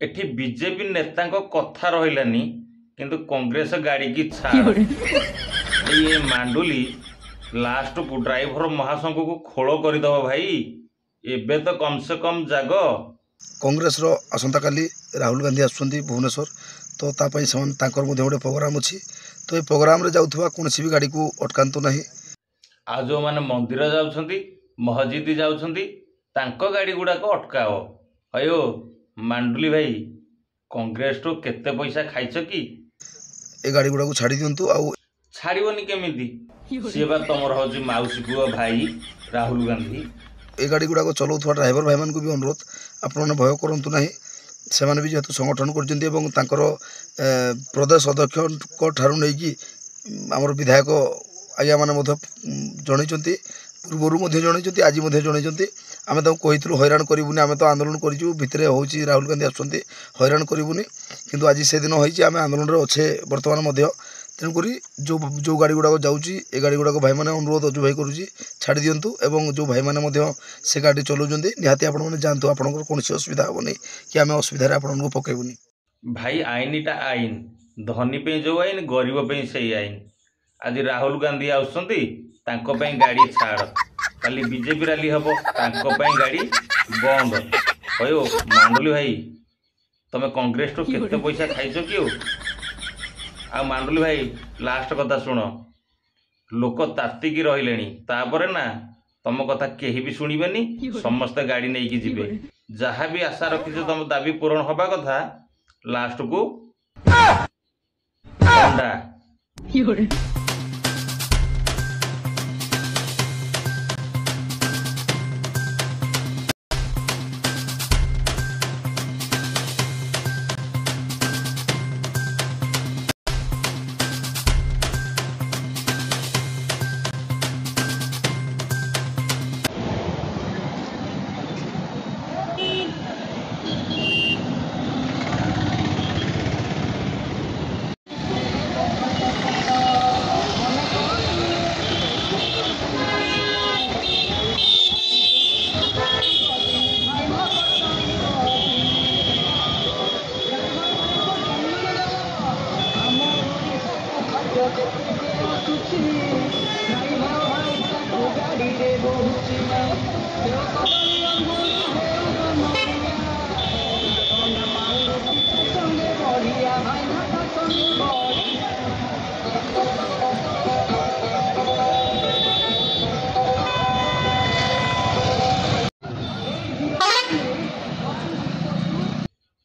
एठी बीजेपी नेता कथा रहिलानी किंतु कांग्रेस गाड़ी की छाड़ ये मांडुली लास्ट को ड्राइवर महासंघ को खोल करदब भाई एबे तो कम से कम जाग कांग्रेस रो आसंता काली राहुल गांधी आसुंदी भुवनेश्वर तो तापाई समान तांकर मध्ये गोटे प्रोग्राम अछि तो ये प्रोग्राम रे जाउथबा कोनसी भी गाड़ी को अटकांतो नाही। आ जो माने मंदिर जाउछंती मस्जिद जाउछंती तांको गाड़ी गुडा को अटकाओ। अयो मांडुली भाई कांग्रेस तो केते पैसा खाइछ कि ए गाड़ी गुडा को छाड़ी दियंतु आउ छाड़ीबनी केमिति से बा तमर होजी माउसी पुओ भाई राहुल गांधी ए गाड़ी गुडा को चलाउथवा ड्राइवर भाई मान को भी अनुरोध आपण भय करंतु नाही से माने भी जेतु संगठन करजंती एवं तांकर प्रदेश अध्यक्ष को ठारू नै कि हमर विधायक आया माने मध्य जणैचंती पूर्वरु मध्य जणैचंती आज मध्य जणैचंती आमे त कहितलु हैरान करिबुनी आमे तो आंदोलन करिजु भितरे होची राहुल गांधी आछंती हैरान करिबुनी किंतु आज से दिन होईची आमे आंदोलन रे अच्छे वर्तमान मध्य तेणुकरी जो गाड़ी गुड़ाक जाऊँगी ए गाड़ी गुड़ाक भाई मैंने अनुरोध अजु भाई करुँची छाड़ी दिंतु एवं जो भाई मैंने से गाड़ी चलाऊँ निहाती आपण मैंने जानतु आपंकर कौन असुविधा हेनी कि आम असुविधा आपको पकेबुनी भाई आईनटा आईन धनी पे जो आईन गरीब पे से आईन आज राहुल गांधी आउसंती तांको पे गाड़ी छाड़ काली बीजेपी रैली हम तांको पे गाड़ी बंद अयो मांडुली भाई तमे कांग्रेस तो केते पैसा खाइछ कि आ मांडुली भाई लास्ट कथा शुण लोक तातिकी रहिले तापर ना तुम कथा केही भी शुणिबेनी समस्त गाड़ी नहीं कि जीवे जहाँ भी आशा रखी तुम दाबी पूरण हवा कथा लास्ट को अंडा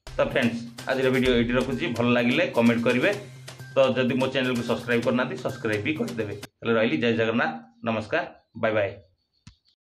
तो फ्रेंड्स आज वीडियो ये रखुच्छी भल लगे कमेंट करेंगे तो जदि मो चैनल को सब्सक्राइब करना सब्सक्राइब भी करदे रही जय जगन्नाथ नमस्कार बाय बाय।